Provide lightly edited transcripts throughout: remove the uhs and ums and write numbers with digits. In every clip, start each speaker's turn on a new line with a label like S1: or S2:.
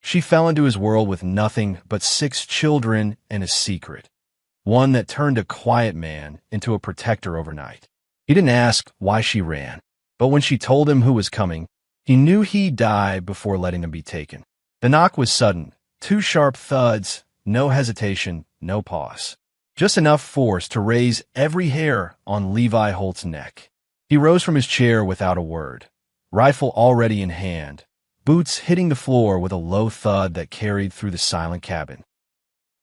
S1: She fell into his world with nothing but 6 children and a secret, one that turned a quiet man into a protector overnight. He didn't ask why she ran, but when she told him who was coming, he knew he'd die before letting them be taken. The knock was sudden, 2 sharp thuds, no hesitation, no pause. Just enough force to raise every hair on Levi Holt's neck. He rose from his chair without a word, rifle already in hand, boots hitting the floor with a low thud that carried through the silent cabin.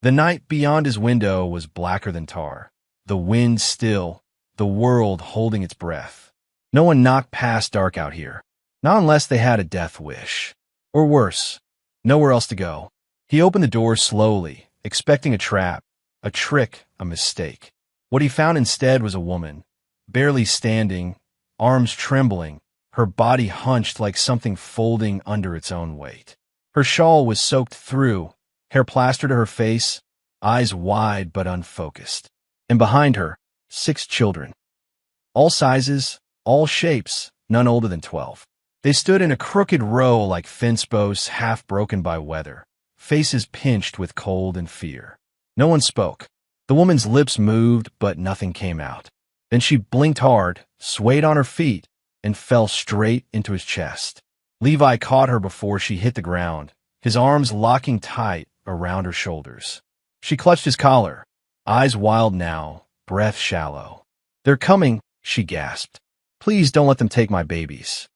S1: The night beyond his window was blacker than tar, the wind still, the world holding its breath. No one knocked past dark out here, not unless they had a death wish. Or worse, nowhere else to go. He opened the door slowly, expecting a trap, a trick, a mistake. What he found instead was a woman, barely standing, arms trembling, her body hunched like something folding under its own weight. Her shawl was soaked through, hair plastered to her face, eyes wide but unfocused. And behind her, 6 children. All sizes, all shapes, none older than 12. They stood in a crooked row like fence posts half broken by weather, faces pinched with cold and fear. No one spoke. The woman's lips moved, but nothing came out. Then she blinked hard, swayed on her feet, and fell straight into his chest. Levi caught her before she hit the ground, his arms locking tight around her shoulders. She clutched his collar, eyes wild now, breath shallow. "They're coming," she gasped. "Please don't let them take my babies."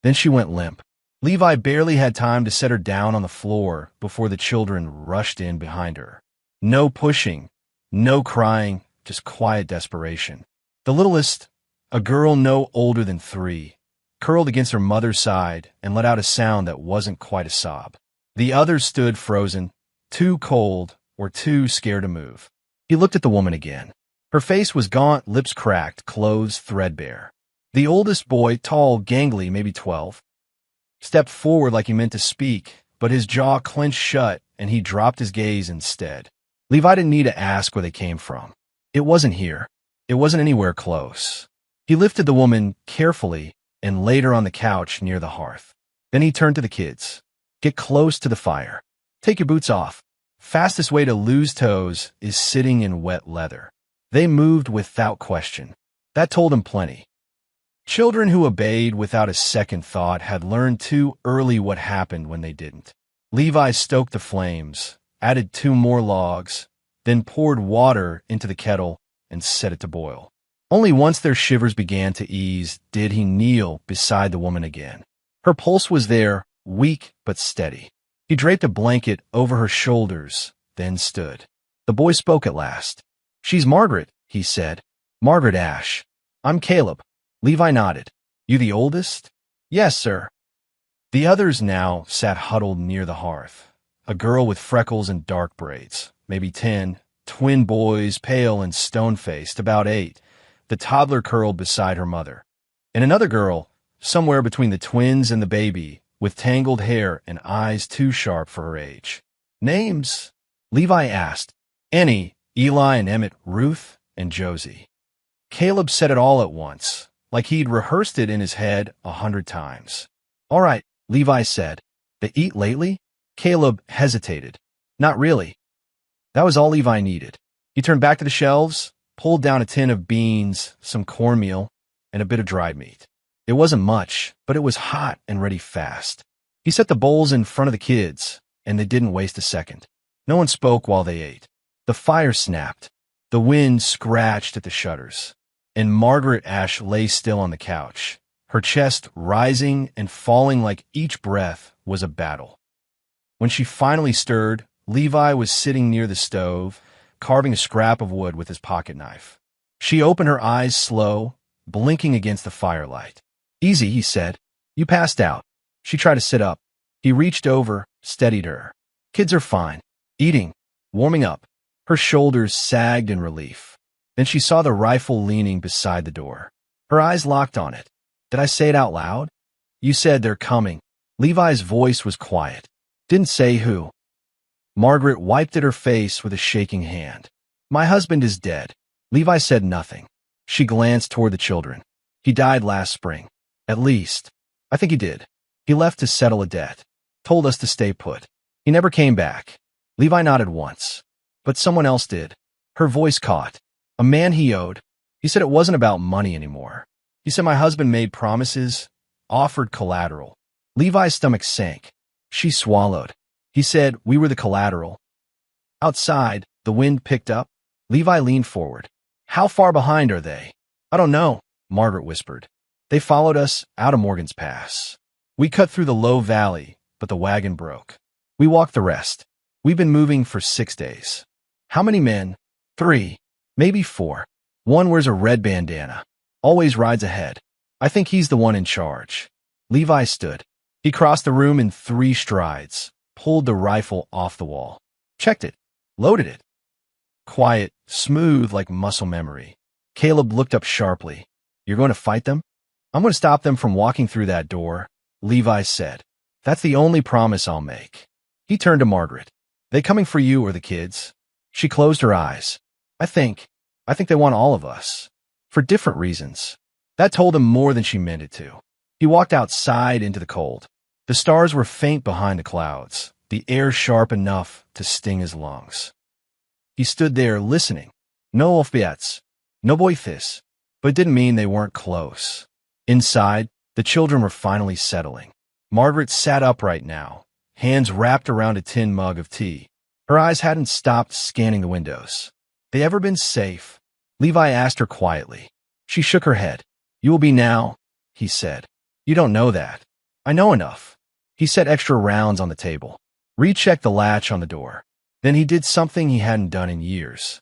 S1: Then she went limp. Levi barely had time to set her down on the floor before the children rushed in behind her. No pushing, no crying, just quiet desperation. The littlest, a girl no older than 3, curled against her mother's side and let out a sound that wasn't quite a sob. The others stood frozen, too cold or too scared to move. He looked at the woman again. Her face was gaunt, lips cracked, clothes threadbare. The oldest boy, tall, gangly, maybe 12, stepped forward like he meant to speak, but his jaw clenched shut and he dropped his gaze instead. Levi didn't need to ask where they came from. It wasn't here. It wasn't anywhere close. He lifted the woman carefully and laid her on the couch near the hearth. Then he turned to the kids. "Get close to the fire. Take your boots off. Fastest way to lose toes is sitting in wet leather." They moved without question. That told him plenty. Children who obeyed without a second thought had learned too early what happened when they didn't. Levi stoked the flames, added 2 more logs, then poured water into the kettle and set it to boil. Only once their shivers began to ease did he kneel beside the woman again. Her pulse was there, weak but steady. He draped a blanket over her shoulders, then stood. The boy spoke at last. "She's Margaret," he said. "Margaret Ashe. I'm Caleb." Levi nodded. "You the oldest?" "Yes, sir." The others now sat huddled near the hearth. A girl with freckles and dark braids, maybe 10, twin boys, pale and stone-faced, about 8, the toddler curled beside her mother, and another girl, somewhere between the twins and the baby, with tangled hair and eyes too sharp for her age. "Names?" Levi asked. "Annie, Eli and Emmett, Ruth, and Josie." Caleb said it all at once, like he'd rehearsed it in his head 100 times. "All right," Levi said. "They eat lately?" Caleb hesitated. "Not really." That was all Levi needed. He turned back to the shelves, pulled down a tin of beans, some cornmeal, and a bit of dried meat. It wasn't much, but it was hot and ready fast. He set the bowls in front of the kids, and they didn't waste a second. No one spoke while they ate. The fire snapped. The wind scratched at the shutters. And Margaret Ashe lay still on the couch, her chest rising and falling like each breath was a battle. When she finally stirred, Levi was sitting near the stove, carving a scrap of wood with his pocket knife. She opened her eyes slow, blinking against the firelight. "Easy," he said. "You passed out." She tried to sit up. He reached over, steadied her. "Kids are fine. Eating. Warming up." Her shoulders sagged in relief. Then she saw the rifle leaning beside the door. Her eyes locked on it. "Did I say it out loud?" "You said they're coming." Levi's voice was quiet. "Didn't say who." Margaret wiped at her face with a shaking hand. "My husband is dead." Levi said nothing. She glanced toward the children. "He died last spring. At least. I think he did. He left to settle a debt. told us to stay put. He never came back. Levi nodded once. But someone else did. Her voice caught. A man he owed. He said it wasn't about money anymore. He said my husband made promises, offered collateral. Levi's stomach sank. She swallowed. He said we were the collateral. Outside, the wind picked up. Levi leaned forward. How far behind are they? I don't know, Margaret whispered. They followed us out of Morgan's Pass. We cut through the low valley, but the wagon broke. We walked the rest. We've been moving for 6 days. How many men? 3, maybe 4. One wears a red bandana. Always rides ahead. I think he's the one in charge. Levi stood. He crossed the room in 3 strides, pulled the rifle off the wall. Checked it. Loaded it. Quiet, smooth like muscle memory. Caleb looked up sharply. You're going to fight them? I'm going to stop them from walking through that door, Levi said. That's the only promise I'll make. He turned to Margaret. They coming for you or the kids? She closed her eyes. I think they want all of us. For different reasons. That told him more than she meant it to. He walked outside into the cold. The stars were faint behind the clouds, the air sharp enough to sting his lungs. He stood there listening. No off-beats, no voices, but it didn't mean they weren't close. Inside, the children were finally settling. Margaret sat upright now, hands wrapped around a tin mug of tea. Her eyes hadn't stopped scanning the windows. They ever been safe? Levi asked her quietly. She shook her head. You will be now, he said. You don't know that. I know enough. He set extra rounds on the table. Rechecked the latch on the door. Then he did something he hadn't done in years.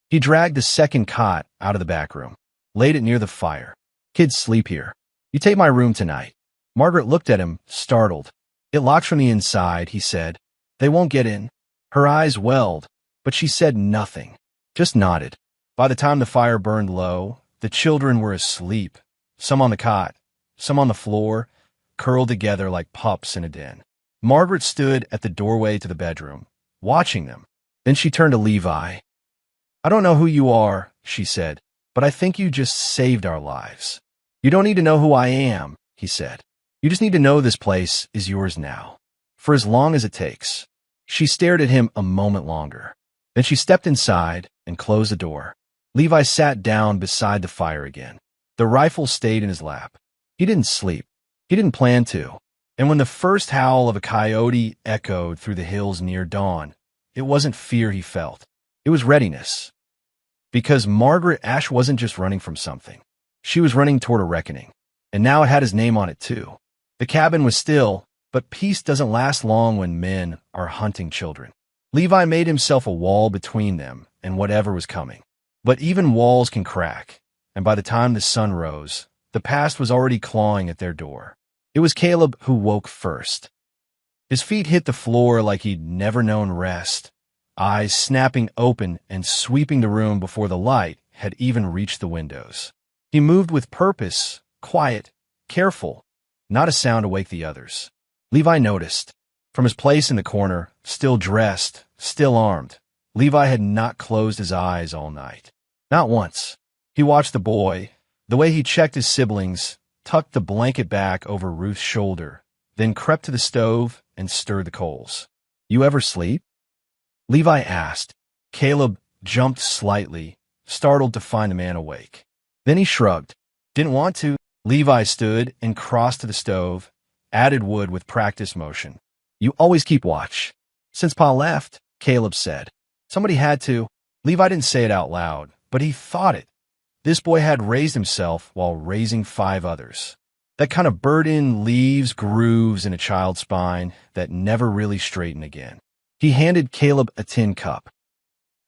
S1: He dragged the second cot out of the back room, laid it near the fire. Kids sleep here. You take my room tonight. Margaret looked at him, startled. It locks from the inside, he said. They won't get in. Her eyes welled, but she said nothing, just nodded. By the time the fire burned low, the children were asleep, some on the cot, some on the floor, curled together like pups in a den. Margaret stood at the doorway to the bedroom, watching them. Then she turned to Levi. I don't know who you are, she said, but I think you just saved our lives. You don't need to know who I am, he said. You just need to know this place is yours now, for as long as it takes. She stared at him a moment longer. Then she stepped inside and closed the door. Levi sat down beside the fire again. The rifle stayed in his lap. He didn't sleep. He didn't plan to. And when the first howl of a coyote echoed through the hills near dawn, it wasn't fear he felt. It was readiness. Because Margaret Ashe wasn't just running from something. She was running toward a reckoning. And now it had his name on it too. The cabin was still, but peace doesn't last long when men are hunting children. Levi made himself a wall between them and whatever was coming. But even walls can crack, and by the time the sun rose, the past was already clawing at their door. It was Caleb who woke first. His feet hit the floor like he'd never known rest, eyes snapping open and sweeping the room before the light had even reached the windows. He moved with purpose, quiet, careful, not a sound to wake the others. Levi noticed. From his place in the corner, still dressed, still armed, Levi had not closed his eyes all night. Not once. He watched the boy, the way he checked his siblings, tucked the blanket back over Ruth's shoulder, then crept to the stove and stirred the coals. You ever sleep? Levi asked. Caleb jumped slightly, startled to find the man awake. Then he shrugged. Didn't want to. Levi stood and crossed to the stove, added wood with practice motion. You always keep watch. Since Pa left, Caleb said. Somebody had to. Levi didn't say it out loud, but he thought it. This boy had raised himself while raising 5 others. That kind of burden leaves grooves in a child's spine that never really straighten again. He handed Caleb a tin cup.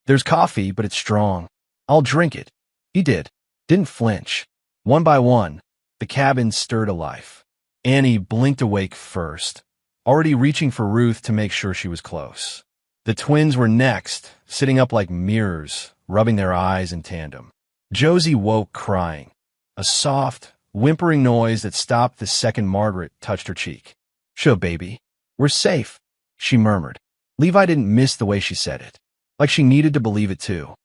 S1: There's coffee, but it's strong. I'll drink it. He did. Didn't flinch. One by one, the cabin stirred to life. Annie blinked awake first, already reaching for Ruth to make sure she was close. The twins were next, sitting up like mirrors, rubbing their eyes in tandem. Josie woke crying, a soft, whimpering noise that stopped the second Margaret touched her cheek. Sure, baby. We're safe, she murmured. Levi didn't miss the way she said it, like she needed to believe it too.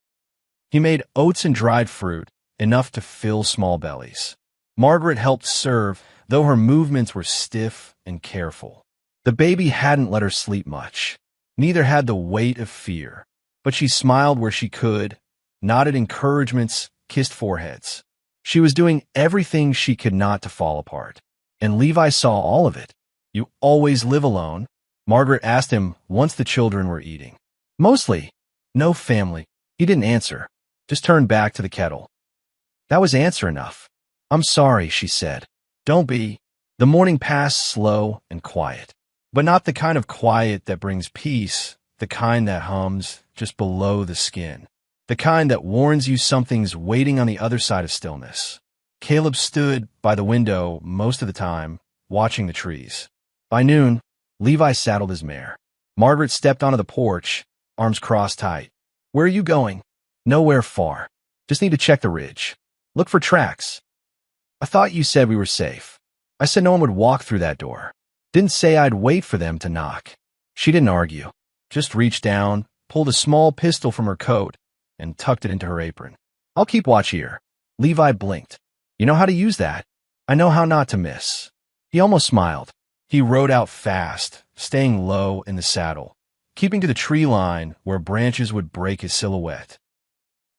S1: He made oats and dried fruit, enough to fill small bellies. Margaret helped serve, though her movements were stiff and careful. The baby hadn't let her sleep much. Neither had the weight of fear. But she smiled where she could, nodded encouragements, kissed foreheads. She was doing everything she could not to fall apart. And Levi saw all of it. "You always live alone?" Margaret asked him once the children were eating. "Mostly. No family." He didn't answer, just turned back to the kettle. That was answer enough. "I'm sorry," she said. "Don't be." The morning passed slow and quiet. But not the kind of quiet that brings peace, the kind that hums just below the skin. The kind that warns you something's waiting on the other side of stillness. Caleb stood by the window most of the time, watching the trees. By noon, Levi saddled his mare. Margaret stepped onto the porch, arms crossed tight. "Where are you going?" "Nowhere far. Just need to check the ridge. Look for tracks." "I thought you said we were safe." "I said no one would walk through that door. Didn't say I'd wait for them to knock." She didn't argue. Just reached down, pulled a small pistol from her coat, and tucked it into her apron. "I'll keep watch here." Levi blinked. "You know how to use that?" "I know how not to miss." He almost smiled. He rode out fast, staying low in the saddle, keeping to the tree line where branches would break his silhouette.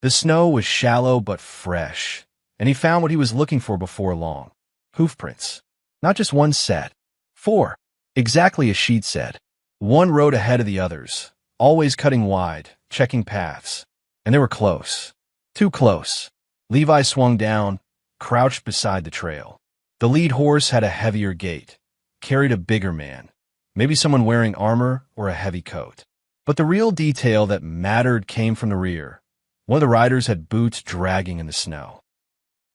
S1: The snow was shallow but fresh, and he found what he was looking for before long. Hoofprints. Not just one set. 4. Exactly as she'd said. One rode ahead of the others, always cutting wide, checking paths. And they were close. Too close. Levi swung down, crouched beside the trail. The lead horse had a heavier gait, carried a bigger man, maybe someone wearing armor or a heavy coat. But the real detail that mattered came from the rear. One of the riders had boots dragging in the snow.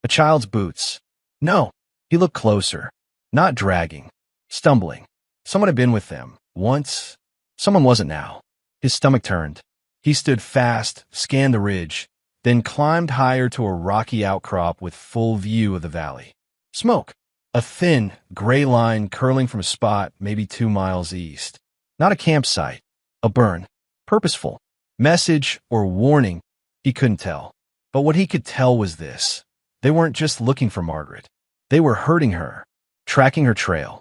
S1: A child's boots. No, he looked closer. Not dragging, stumbling. Someone had been with them, once. Someone wasn't now. His stomach turned. He stood fast, scanned the ridge, then climbed higher to a rocky outcrop with full view of the valley. Smoke. A thin, gray line curling from a spot maybe 2 miles east. Not a campsite. A burn. Purposeful. Message or warning, he couldn't tell. But what he could tell was this. They weren't just looking for Margaret. They were hurting her, tracking her trail,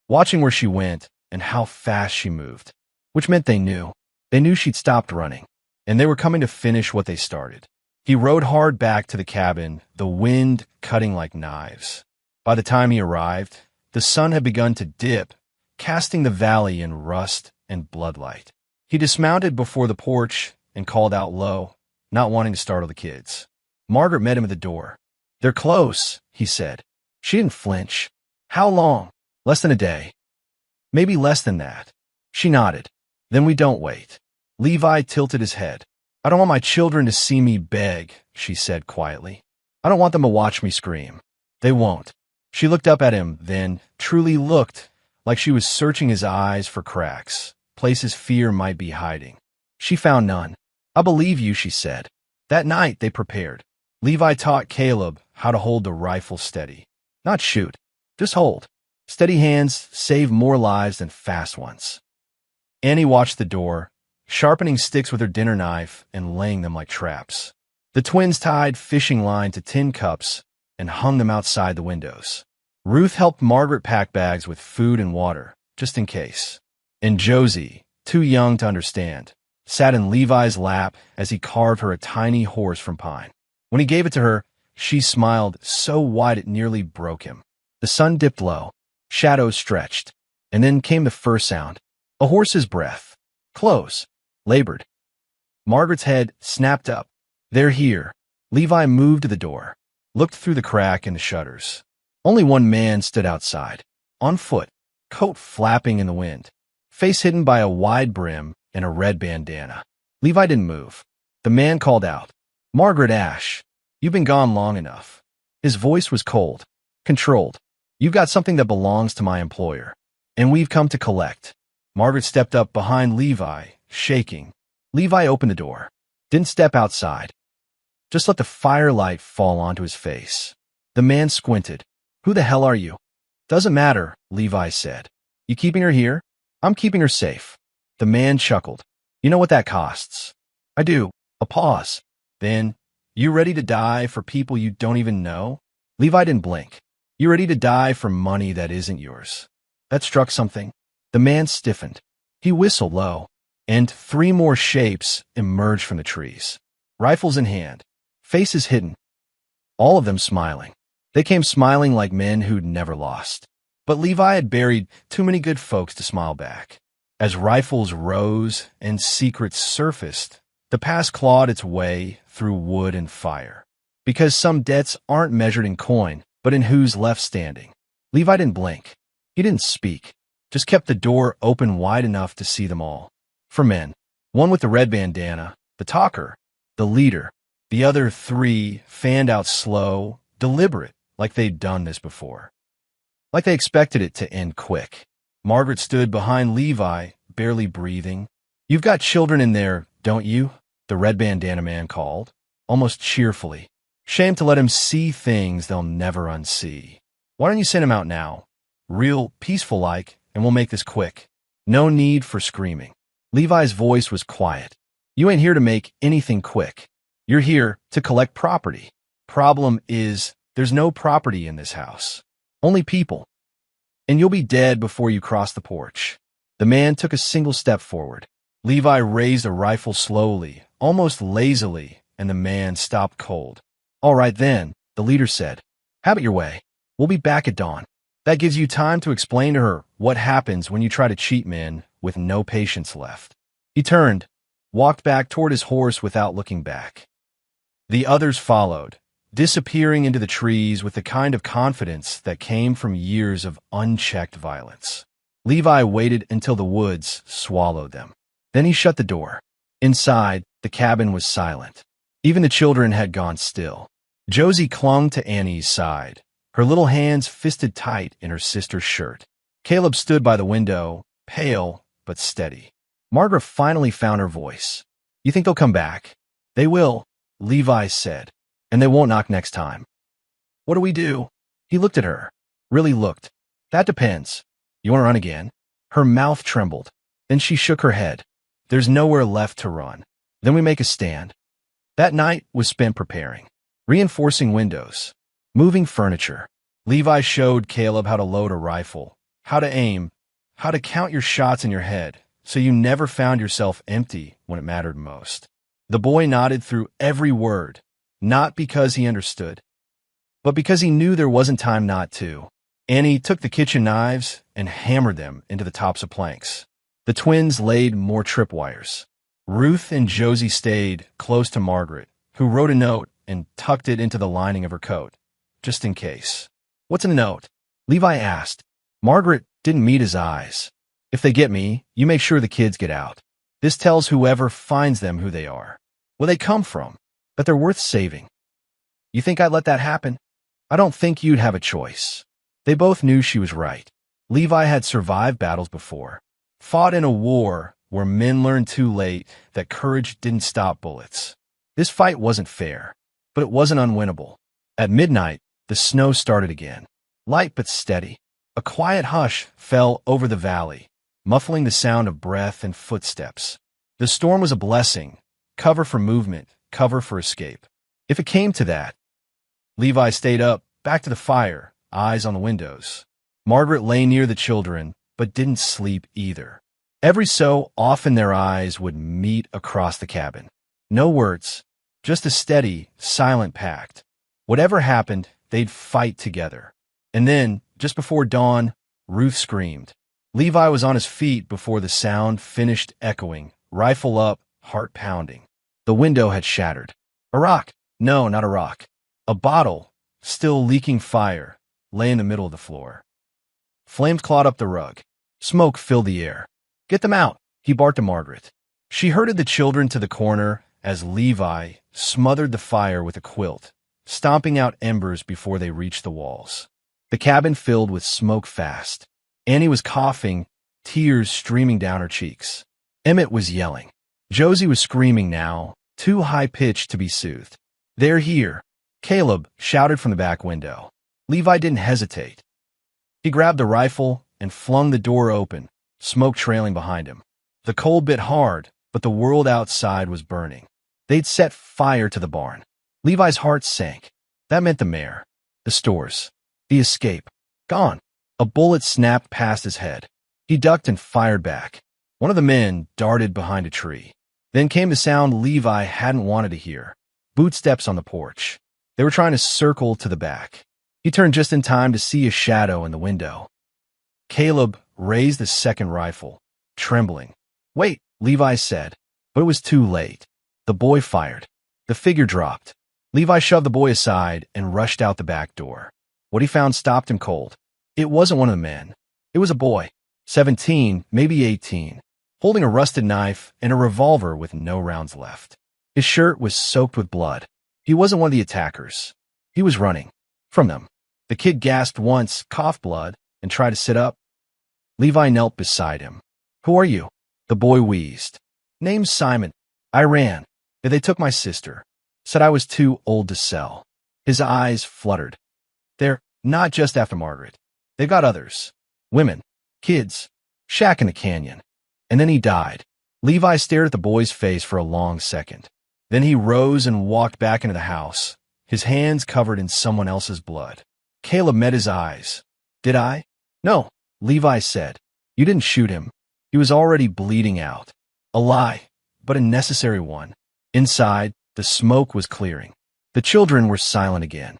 S1: watching where she went and how fast she moved, which meant they knew. They knew she'd stopped running, and they were coming to finish what they started. He rode hard back to the cabin, the wind cutting like knives. By the time he arrived, the sun had begun to dip, casting the valley in rust and bloodlight. He dismounted before the porch and called out low, not wanting to startle the kids. Margaret met him at the door. "They're close," he said. She didn't flinch. "How long?" "Less than a day." "Maybe less than that." She nodded. "Then we don't wait." Levi tilted his head. "I don't want my children to see me beg," she said quietly. "I don't want them to watch me scream." "They won't." She looked up at him, then truly looked, like she was searching his eyes for cracks, places fear might be hiding. She found none. "I believe you," she said. That night they prepared. Levi taught Caleb how to hold the rifle steady. Not shoot, just hold. Steady hands save more lives than fast ones. Annie watched the door, sharpening sticks with her dinner knife and laying them like traps. The twins tied fishing line to tin cups and hung them outside the windows. Ruth helped Margaret pack bags with food and water, just in case. And Josie, too young to understand, sat in Levi's lap as he carved her a tiny horse from pine. When he gave it to her, she smiled so wide it nearly broke him. The sun dipped low, shadows stretched, and then came the first sound. A horse's breath. Close. Labored. Margaret's head snapped up. "They're here." Levi moved to the door, looked through the crack in the shutters. Only one man stood outside, on foot, coat flapping in the wind, face hidden by a wide brim and a red bandana. Levi didn't move. The man called out, "Margaret Ashe, you've been gone long enough." His voice was cold, controlled. "You've got something that belongs to my employer, and we've come to collect." Margaret stepped up behind Levi, shaking. Levi opened the door, didn't step outside. Just let the firelight fall onto his face. The man squinted. "Who the hell are you?" "Doesn't matter," Levi said. "You keeping her here?" "I'm keeping her safe." The man chuckled. "You know what that costs." "I do." A pause. Then, "You ready to die for people you don't even know?" Levi didn't blink. "You ready to die for money that isn't yours?" That struck something. The man stiffened. He whistled low, and 3 more shapes emerged from the trees, rifles in hand, faces hidden, all of them smiling. They came smiling like men who'd never lost. But Levi had buried too many good folks to smile back. As rifles rose and secrets surfaced, the past clawed its way through wood and fire. Because some debts aren't measured in coin, but in who's left standing. Levi didn't blink. He didn't speak. Just kept the door open wide enough to see them all. 4 men. 1 with the red bandana, the talker, the leader. The other 3 fanned out slow, deliberate, like they'd done this before. Like they expected it to end quick. Margaret stood behind Levi, barely breathing. "You've got children in there, don't you?" the red bandana man called, almost cheerfully. "Shame to let him see things they'll never unsee. Why don't you send him out now? Real peaceful-like, and we'll make this quick. No need for screaming." Levi's voice was quiet. "You ain't here to make anything quick. You're here to collect property. Problem is, there's no property in this house. Only people. And you'll be dead before you cross the porch." The man took a single step forward. Levi raised a rifle slowly, almost lazily, and the man stopped cold. "All right then," the leader said. "Have it your way. We'll be back at dawn." That gives you time to explain to her what happens when you try to cheat men with no patience left. He turned, walked back toward his horse without looking back. The others followed, disappearing into the trees with the kind of confidence that came from years of unchecked violence. Levi waited until the woods swallowed them. Then he shut the door. Inside, the cabin was silent. Even the children had gone still. Josie clung to Annie's side, her little hands fisted tight in her sister's shirt. Caleb stood by the window, pale but steady. Margaret finally found her voice. "You think they'll come back?" "They will," Levi said. "And they won't knock next time." "What do we do?" He looked at her. Really looked. "That depends. You want to run again?" Her mouth trembled. Then she shook her head. "There's nowhere left to run. Then we make a stand." That night was spent preparing. Reinforcing windows. Moving furniture. Levi showed Caleb how to load a rifle, how to aim, how to count your shots in your head, so you never found yourself empty when it mattered most. The boy nodded through every word, not because he understood, but because he knew there wasn't time not to. Annie took the kitchen knives and hammered them into the tops of planks. The twins laid more tripwires. Ruth and Josie stayed close to Margaret, who wrote a note and tucked it into the lining of her coat, just in case. "What's in the note?" Levi asked. Margaret didn't meet his eyes. "If they get me, you make sure the kids get out. This tells whoever finds them who they are, where they come from, that they're worth saving." "You think I'd let that happen?" "I don't think you'd have a choice." They both knew she was right. Levi had survived battles before, fought in a war where men learned too late that courage didn't stop bullets. This fight wasn't fair, but it wasn't unwinnable. At midnight, the snow started again, light but steady. A quiet hush fell over the valley, muffling the sound of breath and footsteps. The storm was a blessing, cover for movement, cover for escape. If it came to that. Levi stayed up, back to the fire, eyes on the windows. Margaret lay near the children, but didn't sleep either. Every so often their eyes would meet across the cabin. No words, just a steady, silent pact. Whatever happened, they'd fight together. And then, just before dawn, Ruth screamed. Levi was on his feet before the sound finished echoing, rifle up, heart pounding. The window had shattered. A rock. No, not a rock. A bottle, still leaking fire, lay in the middle of the floor. Flames clawed up the rug. Smoke filled the air. "Get them out," he barked to Margaret. She herded the children to the corner as Levi smothered the fire with a quilt, stomping out embers before they reached the walls. The cabin filled with smoke fast. Annie was coughing, tears streaming down her cheeks. Emmett was yelling. Josie was screaming now, too high-pitched to be soothed. "They're here," Caleb shouted from the back window. Levi didn't hesitate. He grabbed the rifle and flung the door open, smoke trailing behind him. The cold bit hard, but the world outside was burning. They'd set fire to the barn. Levi's heart sank. That meant the mayor, the stores, the escape. Gone. A bullet snapped past his head. He ducked and fired back. One of the men darted behind a tree. Then came the sound Levi hadn't wanted to hear. Bootsteps on the porch. They were trying to circle to the back. He turned just in time to see a shadow in the window. Caleb raised the second rifle, trembling. "Wait," Levi said, but it was too late. The boy fired. The figure dropped. Levi shoved the boy aside and rushed out the back door. What he found stopped him cold. It wasn't one of the men. It was a boy, 17, maybe 18, holding a rusted knife and a revolver with no rounds left. His shirt was soaked with blood. He wasn't one of the attackers. He was running from them. The kid gasped once, coughed blood, and tried to sit up. Levi knelt beside him. "Who are you?" The boy wheezed. "Name's Simon. I ran. They took my sister. Said I was too old to sell." His eyes fluttered. "They're not just after Margaret. They've got others. Women. Kids. Shack in the canyon." And then he died. Levi stared at the boy's face for a long second. Then he rose and walked back into the house, his hands covered in someone else's blood. Caleb met his eyes. "Did I?" "No," Levi said. "You didn't shoot him. He was already bleeding out." A lie, but a necessary one. Inside, the smoke was clearing. The children were silent again.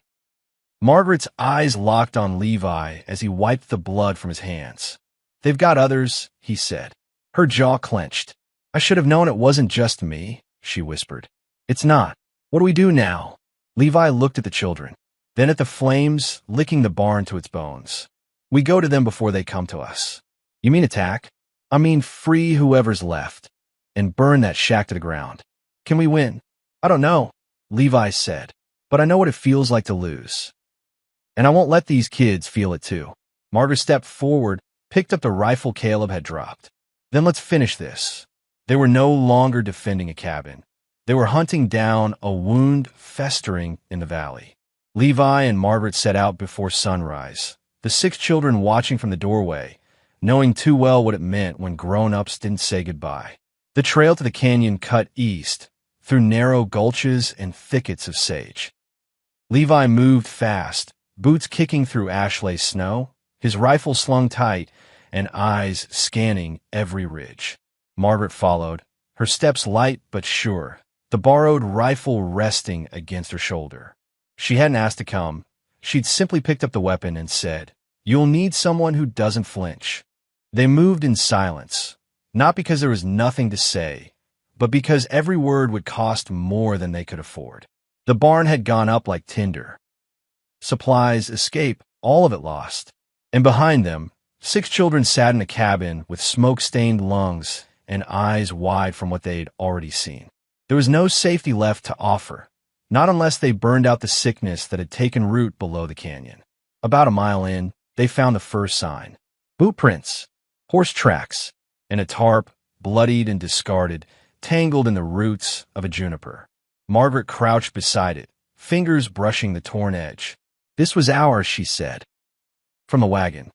S1: Margaret's eyes locked on Levi as he wiped the blood from his hands. "They've got others," he said. Her jaw clenched. "I should have known it wasn't just me," she whispered. "It's not. What do we do now?" Levi looked at the children, then at the flames licking the barn to its bones. "We go to them before they come to us." "You mean attack?" "I mean free whoever's left and burn that shack to the ground." "Can we win?" "I don't know," Levi said, "but I know what it feels like to lose. And I won't let these kids feel it too." Margaret stepped forward, picked up the rifle Caleb had dropped. "Then let's finish this." They were no longer defending a cabin. They were hunting down a wound festering in the valley. Levi and Margaret set out before sunrise, the 6 children watching from the doorway, knowing too well what it meant when grown-ups didn't say goodbye. The trail to the canyon cut east, through narrow gulches and thickets of sage. Levi moved fast, boots kicking through ash-lace snow, his rifle slung tight, and eyes scanning every ridge. Margaret followed, her steps light but sure, the borrowed rifle resting against her shoulder. She hadn't asked to come. She'd simply picked up the weapon and said, "You'll need someone who doesn't flinch." They moved in silence, not because there was nothing to say, but because every word would cost more than they could afford. The barn had gone up like tinder. Supplies, escape, all of it lost. And behind them, 6 children sat in a cabin with smoke-stained lungs and eyes wide from what they'd already seen. There was no safety left to offer, not unless they burned out the sickness that had taken root below the canyon. About a mile in, they found the first sign. Boot prints, horse tracks, and a tarp, bloodied and discarded, tangled in the roots of a juniper. Margaret crouched beside it, fingers brushing the torn edge. "This was ours," she said. From the wagon.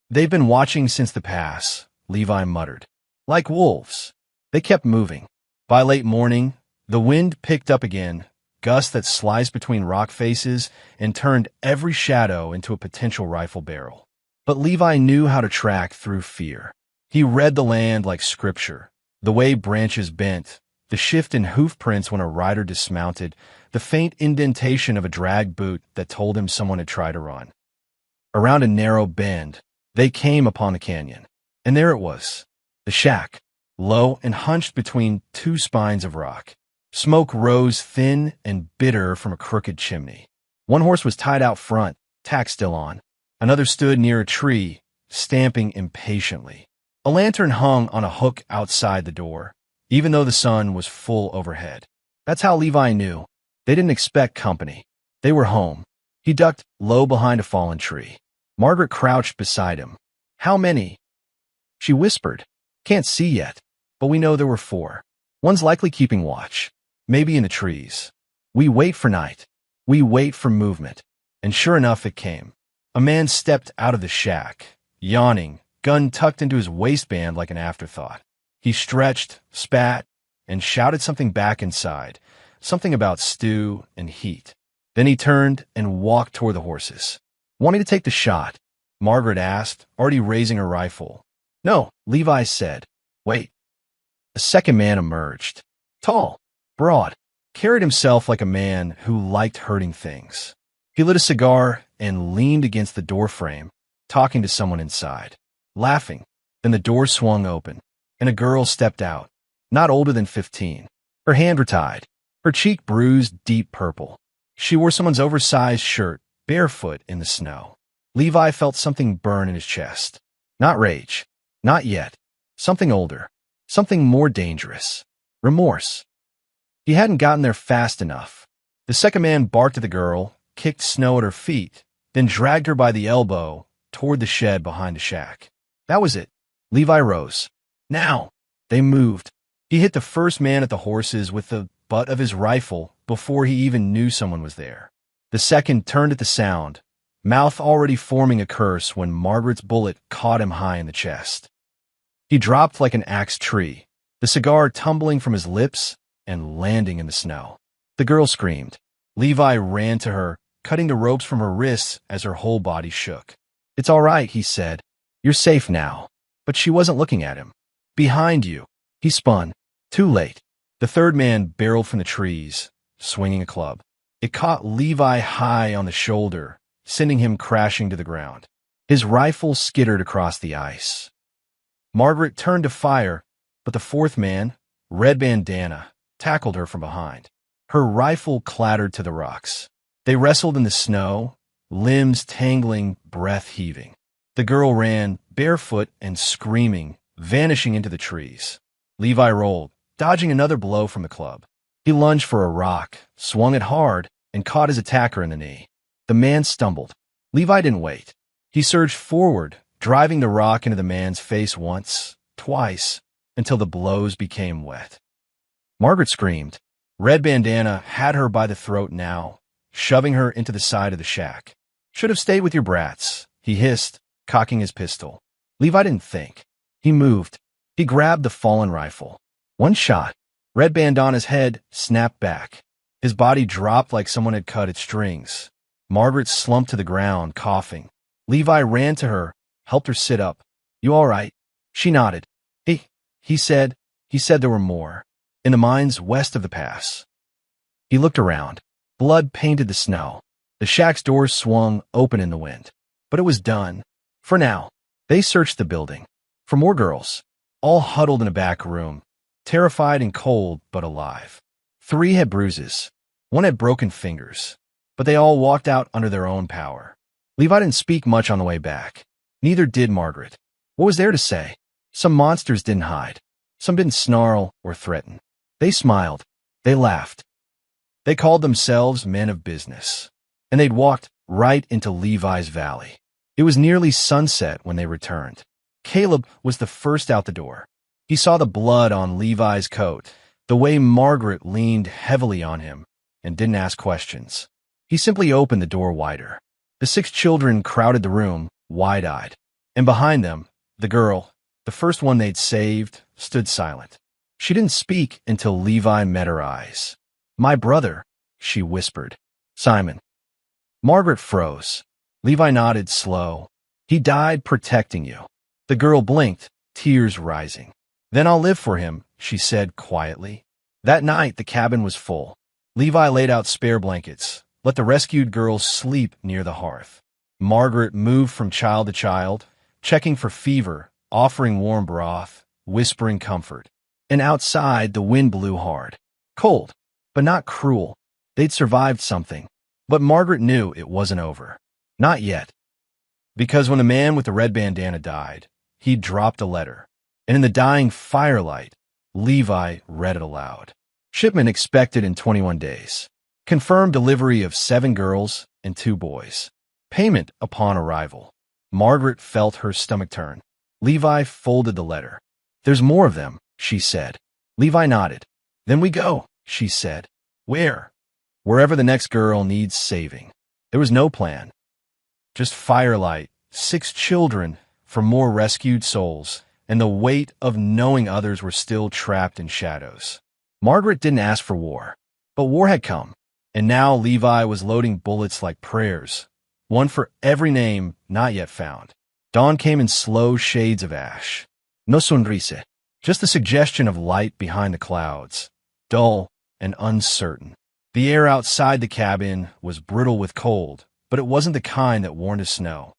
S1: "They've been watching since the pass," Levi muttered. "Like wolves." They kept moving. By late morning, the wind picked up again, gusts that sliced between rock faces and turned every shadow into a potential rifle barrel. But Levi knew how to track through fear. He read the land like scripture, the way branches bent, the shift in hoof prints when a rider dismounted, the faint indentation of a dragged boot that told him someone had tried to run. Around a narrow bend, they came upon the canyon. And there it was, the shack, low and hunched between 2 spines of rock. Smoke rose thin and bitter from a crooked chimney. One horse was tied out front, tack still on. Another stood near a tree, stamping impatiently. A lantern hung on a hook outside the door, even though the sun was full overhead. That's how Levi knew. They didn't expect company. They were home. He ducked low behind a fallen tree. Margaret crouched beside him. "How many?" She whispered. "Can't see yet, but we know there were 4. One's likely keeping watch, maybe in the trees. We wait for night. We wait for movement." And sure enough, it came. A man stepped out of the shack, yawning, gun tucked into his waistband like an afterthought. He stretched, spat, and shouted something back inside, something about stew and heat. Then he turned and walked toward the horses. "Want me to take the shot?" Margaret asked, already raising her rifle. No, Levi said. Wait. A second man emerged. Tall, broad, carried himself like a man who liked hurting things. He lit a cigar and leaned against the doorframe, talking to someone inside, laughing. Then the door swung open, and a girl stepped out, not older than 15. Her hand were tied, her cheek bruised deep purple. She wore someone's oversized shirt, barefoot in the snow. Levi felt something burn in his chest. Not rage. Not yet. Something older. Something more dangerous. Remorse. He hadn't gotten there fast enough. The second man barked at the girl, kicked snow at her feet, then dragged her by the elbow toward the shed behind the shack. That was it. Levi rose. Now. They moved. He hit the first man at the horses with the butt of his rifle before he even knew someone was there. The second turned at the sound, mouth already forming a curse when Margaret's bullet caught him high in the chest. He dropped like an axed tree, the cigar tumbling from his lips and landing in the snow. The girl screamed. Levi ran to her, cutting the ropes from her wrists as her whole body shook. It's all right, he said. You're safe now. But she wasn't looking at him. Behind you. He spun. Too late. The third man barreled from the trees, swinging a club. It caught Levi high on the shoulder, sending him crashing to the ground. His rifle skittered across the ice. Margaret turned to fire, but the fourth man, red bandana, tackled her from behind. Her rifle clattered to the rocks. They wrestled in the snow, limbs tangling, breath heaving. The girl ran, barefoot and screaming, vanishing into the trees. Levi rolled, dodging another blow from the club. He lunged for a rock, swung it hard, and caught his attacker in the knee. The man stumbled. Levi didn't wait. He surged forward, driving the rock into the man's face once, twice, until the blows became wet. Margaret screamed. Red bandana had her by the throat now, shoving her into the side of the shack. Should have stayed with your brats, he hissed, cocking his pistol. Levi didn't think. He moved. He grabbed the fallen rifle. One shot. Red bandana's head snapped back. His body dropped like someone had cut its strings. Margaret slumped to the ground, coughing. Levi ran to her, helped her sit up. You all right? She nodded. He said there were more. In the mines west of the pass. He looked around. Blood painted the snow. The shack's door swung open in the wind. But it was done. For now. They searched the building. For more girls. All huddled in a back room. Terrified and cold, but alive. 3 had bruises. 1 had broken fingers. But they all walked out under their own power. Levi didn't speak much on the way back. Neither did Margaret. What was there to say? Some monsters didn't hide. Some didn't snarl or threaten. They smiled. They laughed. They called themselves men of business. And they'd walked right into Levi's valley. It was nearly sunset when they returned. Caleb was the first out the door. He saw the blood on Levi's coat, the way Margaret leaned heavily on him, and didn't ask questions. He simply opened the door wider. The 6 children crowded the room, wide-eyed. And behind them, the girl, the first one they'd saved, stood silent. She didn't speak until Levi met her eyes. My brother, she whispered. Simon. Margaret froze. Levi nodded slow. He died protecting you. The girl blinked, tears rising. Then I'll live for him, she said quietly. That night the cabin was full. Levi laid out spare blankets, let the rescued girls sleep near the hearth. Margaret moved from child to child, checking for fever, offering warm broth, whispering comfort. And outside the wind blew hard. Cold, but not cruel. They'd survived something. But Margaret knew it wasn't over. Not yet. Because when the man with the red bandana died, he'd dropped a letter. And in the dying firelight, Levi read it aloud. Shipment expected in 21 days. Confirmed delivery of 7 girls and 2 boys. Payment upon arrival. Margaret felt her stomach turn. Levi folded the letter. There's more of them, she said. Levi nodded. Then we go, she said. Where? Wherever the next girl needs saving. There was no plan. Just firelight, 6 children for more rescued souls, and the weight of knowing others were still trapped in shadows. Margaret didn't ask for war, but war had come, and now Levi was loading bullets like prayers, one for every name not yet found. Dawn came in slow shades of ash. No sonrise. Just the suggestion of light behind the clouds, dull and uncertain. The air outside the cabin was brittle with cold, but it wasn't the kind that warned of snow.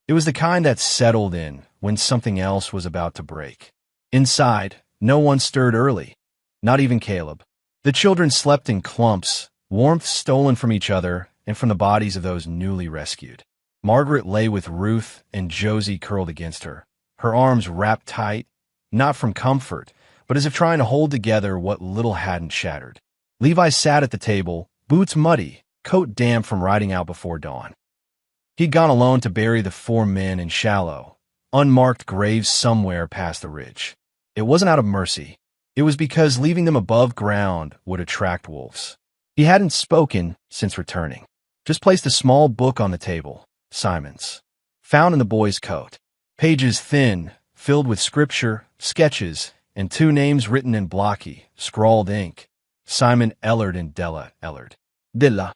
S1: It was the kind that settled in when something else was about to break. Inside, no one stirred early, not even Caleb. The children slept in clumps, warmth stolen from each other and from the bodies of those newly rescued. Margaret lay with Ruth and Josie curled against her, her arms wrapped tight, not from comfort, but as if trying to hold together what little hadn't shattered. Levi sat at the table, boots muddy, coat damp from riding out before dawn. He'd gone alone to bury the 4 men in shallow, unmarked graves somewhere past the ridge. It wasn't out of mercy. It was because leaving them above ground would attract wolves. He hadn't spoken since returning, just placed a small book on the table, Simon's, found in the boy's coat. Pages thin, filled with scripture, sketches, and 2 names written in blocky, scrawled ink, Simon Ellard and Della Ellard. Della.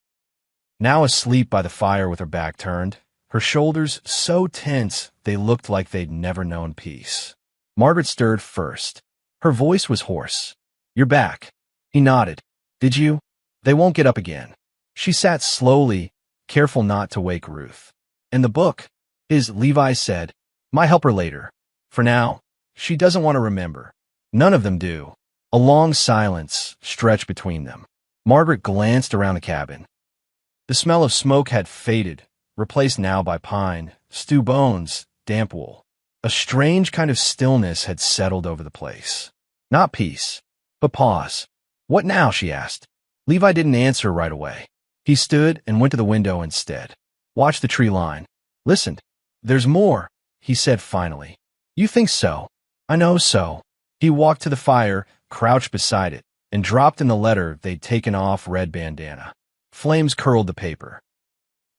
S1: Now asleep by the fire with her back turned, her shoulders so tense they looked like they'd never known peace. Margaret stirred first. Her voice was hoarse. "You're back." He nodded. "Did you?" "They won't get up again." She sat slowly, careful not to wake Ruth. "And the book?" Levi said. "Might help her later. For now, she doesn't want to remember." None of them do. A long silence stretched between them. Margaret glanced around the cabin. The smell of smoke had faded, replaced now by pine, stew bones, damp wool. A strange kind of stillness had settled over the place. Not peace, but pause. "What now?" she asked. Levi didn't answer right away. He stood and went to the window instead. Watched the tree line. Listened. "There's more," he said finally. "You think so?" "I know so." He walked to the fire, crouched beside it, and dropped in the letter they'd taken off red bandana. Flames curled the paper.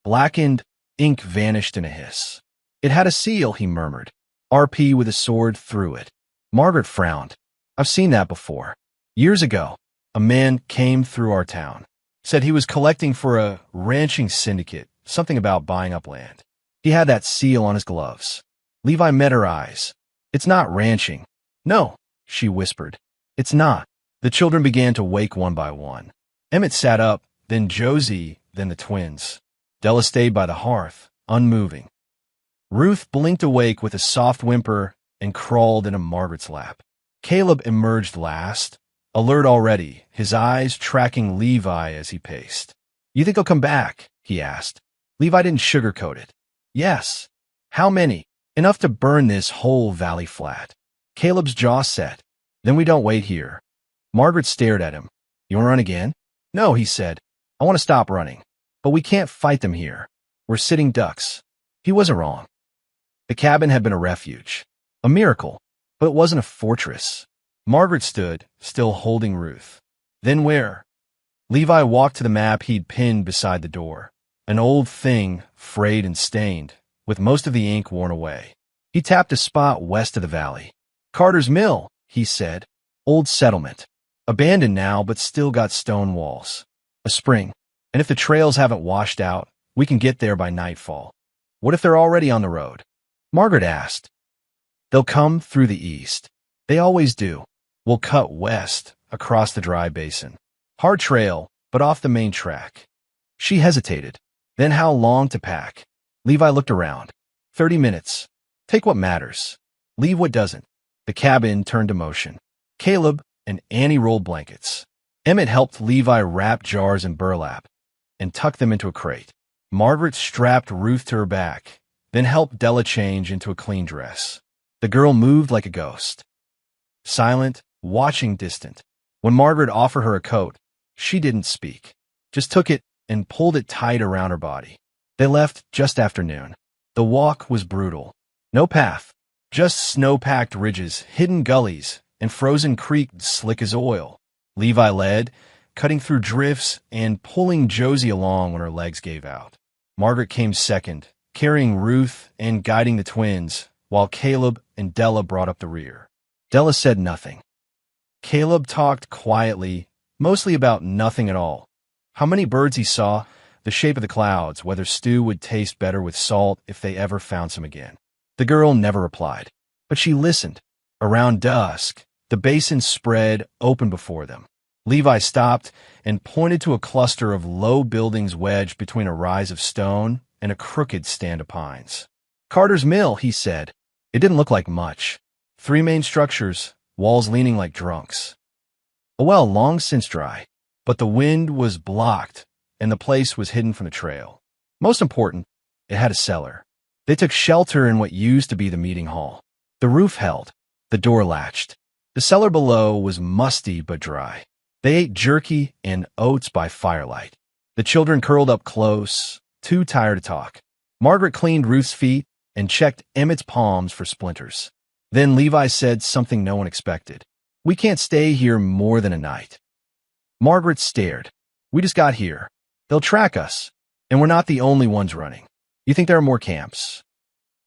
S1: Blackened, ink vanished in a hiss. "It had a seal," he murmured. "RP with a sword through it." Margaret frowned. "I've seen that before. Years ago, a man came through our town. Said he was collecting for a ranching syndicate, something about buying up land. He had that seal on his gloves." Levi met her eyes. "It's not ranching." "No," she whispered. "It's not." The children began to wake one by one. Emmett sat up, then Josie, then the twins. Della stayed by the hearth, unmoving. Ruth blinked awake with a soft whimper and crawled into Margaret's lap. Caleb emerged last, alert already, his eyes tracking Levi as he paced. "You think he'll come back?" he asked. Levi didn't sugarcoat it. "Yes." "How many?" "Enough to burn this whole valley flat." Caleb's jaw set. "Then we don't wait here." Margaret stared at him. "You want to run again?" "No," he said. "I want to stop running. But we can't fight them here. We're sitting ducks." He wasn't wrong. The cabin had been a refuge. A miracle. But it wasn't a fortress. Margaret stood, still holding Ruth. "Then where?" Levi walked to the map he'd pinned beside the door. An old thing, frayed and stained, with most of the ink worn away. He tapped a spot west of the valley. "Carter's Mill," he said. "Old settlement. Abandoned now, but still got stone walls. A spring. And if the trails haven't washed out, we can get there by nightfall." "What if they're already on the road?" Margaret asked. "They'll come through the east. They always do. We'll cut west, across the dry basin. Hard trail, but off the main track." She hesitated. "Then how long to pack?" Levi looked around. 30 minutes. Take what matters. Leave what doesn't." The cabin turned to motion. Caleb and Annie rolled blankets. Emmett helped Levi wrap jars in burlap and tuck them into a crate. Margaret strapped Ruth to her back, then helped Della change into a clean dress. The girl moved like a ghost. Silent, watching, distant. When Margaret offered her a coat, she didn't speak, just took it and pulled it tight around her body. They left just after noon. The walk was brutal. No path, just snow-packed ridges, hidden gullies, and frozen creek slick as oil. Levi led, cutting through drifts and pulling Josie along when her legs gave out. Margaret came second, carrying Ruth and guiding the twins, while Caleb and Della brought up the rear. Della said nothing. Caleb talked quietly, mostly about nothing at all. How many birds he saw, the shape of the clouds, whether stew would taste better with salt if they ever found some again. The girl never replied, but she listened, Around dusk, the basin spread open before them. Levi stopped and pointed to a cluster of low buildings wedged between a rise of stone and a crooked stand of pines. Carter's Mill, he said. It didn't look like much. 3 main structures, walls leaning like drunks. A well long since dry, but the wind was blocked and the place was hidden from the trail. Most important, it had a cellar. They took shelter in what used to be the meeting hall. The roof held, the door latched. The cellar below was musty but dry. They ate jerky and oats by firelight. The children curled up close, too tired to talk. Margaret cleaned Ruth's feet and checked Emmett's palms for splinters. Then Levi said something no one expected. "We can't stay here more than a night." Margaret stared. "We just got here. They'll track us, and we're not the only ones running. You think there are more camps?"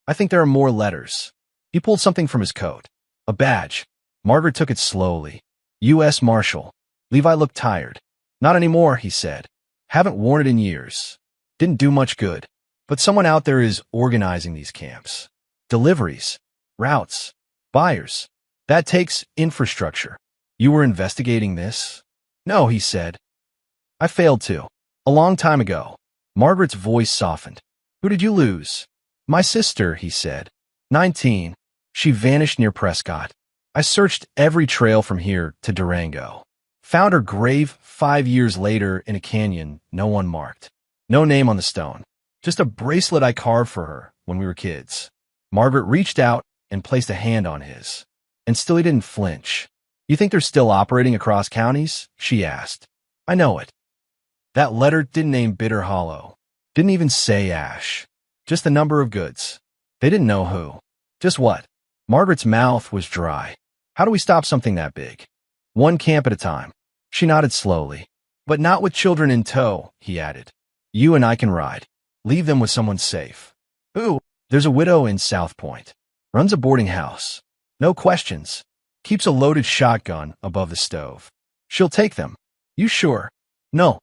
S1: "I think there are more letters." He pulled something from his coat. A badge. Margaret took it slowly. U.S. Marshal. Levi looked tired. "Not anymore," he said. "Haven't worn it in years. Didn't do much good. But someone out there is organizing these camps. Deliveries, routes, buyers. That takes infrastructure. You were investigating this?" "No," he said. "I failed to. A long time ago." Margaret's voice softened. "Who did you lose?" "My sister," he said. 19. She vanished near Prescott. I searched every trail from here to Durango. Found her grave 5 years later in a canyon no one marked. No name on the stone. Just a bracelet I carved for her when we were kids." Margaret reached out and placed a hand on his. And still he didn't flinch. "You think they're still operating across counties?" she asked. "I know it." That letter didn't name Bitter Hollow. Didn't even say Ash. Just the number of goods. They didn't know who. Just what. Margaret's mouth was dry. "How do we stop something that big?" "One camp at a time." She nodded slowly. "But not with children in tow," he added. "You and I can ride. Leave them with someone safe." "Who?" "There's a widow in South Point. Runs a boarding house. No questions. Keeps a loaded shotgun above the stove. She'll take them." "You sure?" "No.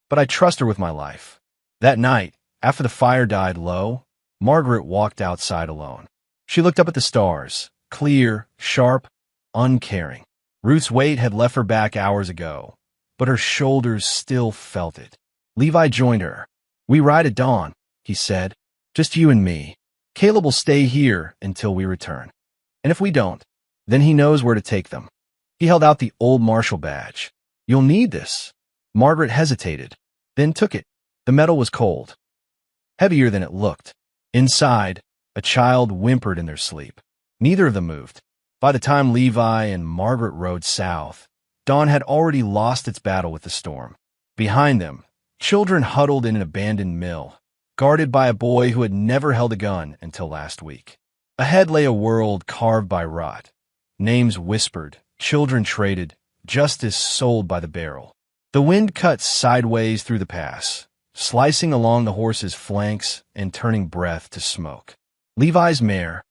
S1: But I trust her with my life." That night, after the fire died low, Margaret walked outside alone. She looked up at the stars, clear, sharp, uncaring. Ruth's weight had left her back hours ago, but her shoulders still felt it. Levi joined her. "We ride at dawn," he said. "Just you and me. Caleb will stay here until we return. And if we don't, then he knows where to take them." He held out the old marshal badge. "You'll need this." Margaret hesitated, then took it. The metal was cold. Heavier than it looked. Inside, a child whimpered in their sleep. Neither of them moved. By the time Levi and Margaret rode south, dawn had already lost its battle with the storm. Behind them, children huddled in an abandoned mill, guarded by a boy who had never held a gun until last week. Ahead lay a world carved by rot. Names whispered, children traded, justice sold by the barrel. The wind cut sideways through the pass, slicing along the horses' flanks and turning breath to smoke. Levi's mare,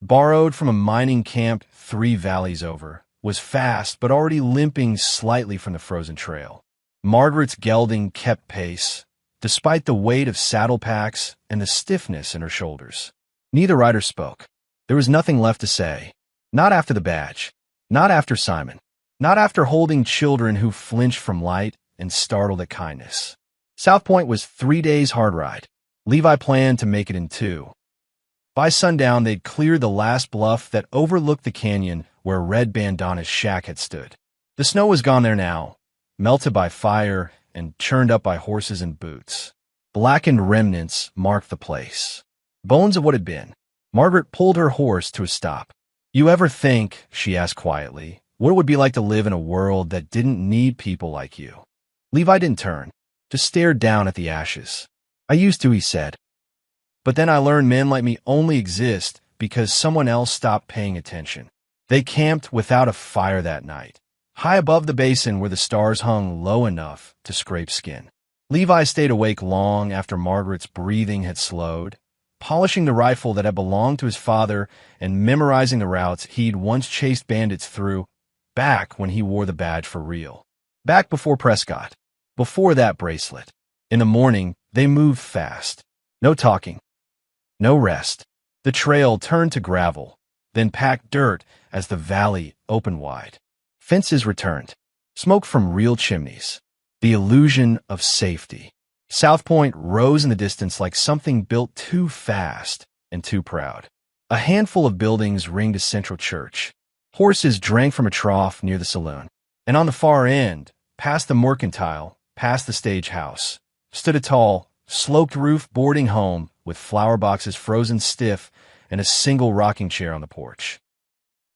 S1: borrowed from a mining camp 3 valleys over, was fast but already limping slightly from the frozen trail. Margaret's gelding kept pace, despite the weight of saddle packs and the stiffness in her shoulders. Neither rider spoke. There was nothing left to say. Not after the badge. Not after Simon. Not after holding children who flinched from light and startled at kindness. South Point was 3 days' hard ride. Levi planned to make it in 2. By sundown, they'd cleared the last bluff that overlooked the canyon where Red Bandana's shack had stood. The snow was gone there now, melted by fire and churned up by horses and boots. Blackened remnants marked the place. Bones of what had been. Margaret pulled her horse to a stop. "You ever think," she asked quietly, "what it would be like to live in a world that didn't need people like you?" Levi didn't turn, just stared down at the ashes. "I used to," he said. "But then I learned men like me only exist because someone else stopped paying attention." They camped without a fire that night, high above the basin where the stars hung low enough to scrape skin. Levi stayed awake long after Margaret's breathing had slowed, polishing the rifle that had belonged to his father and memorizing the routes he'd once chased bandits through, back when he wore the badge for real. Back before Prescott. Before that bracelet. In the morning, they moved fast. No talking. No rest. The trail turned to gravel. then packed dirt as the valley opened wide. Fences returned. Smoke from real chimneys. The illusion of safety. South Point rose in the distance like something built too fast and too proud. A handful of buildings ringed a central church. Horses drank from a trough near the saloon. And on the far end, past the mercantile, past the stage house, stood a tall, sloped-roof boarding home with flower boxes frozen stiff and a single rocking chair on the porch.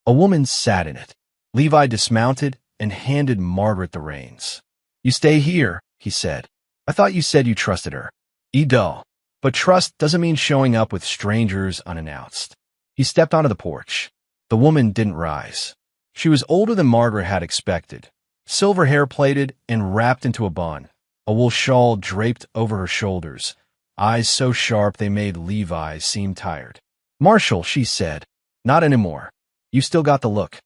S1: A woman sat in it. Levi dismounted and handed Margaret the reins. "You stay here," he said. "I thought you said you trusted her." "Edo. But trust doesn't mean showing up with strangers unannounced." He stepped onto the porch. The woman didn't rise. She was older than Margaret had expected. Silver hair plaited and wrapped into a bun, a wool shawl draped over her shoulders, eyes so sharp they made Levi seem tired. "Marshall," she said. "Not anymore. You still got the look."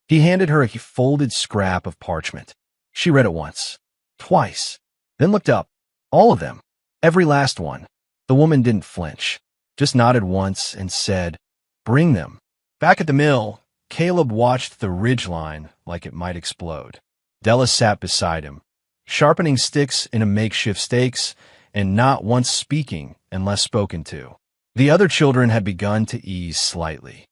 S1: He handed her a folded scrap of parchment. She read it once, twice, then looked up. All of them. Every last one. The woman didn't flinch, just nodded once and said, "Bring them." Back at the mill, Caleb watched the ridgeline like it might explode. Della sat beside him, sharpening sticks in a makeshift stakes and not once speaking unless spoken to. The other children had begun to ease slightly.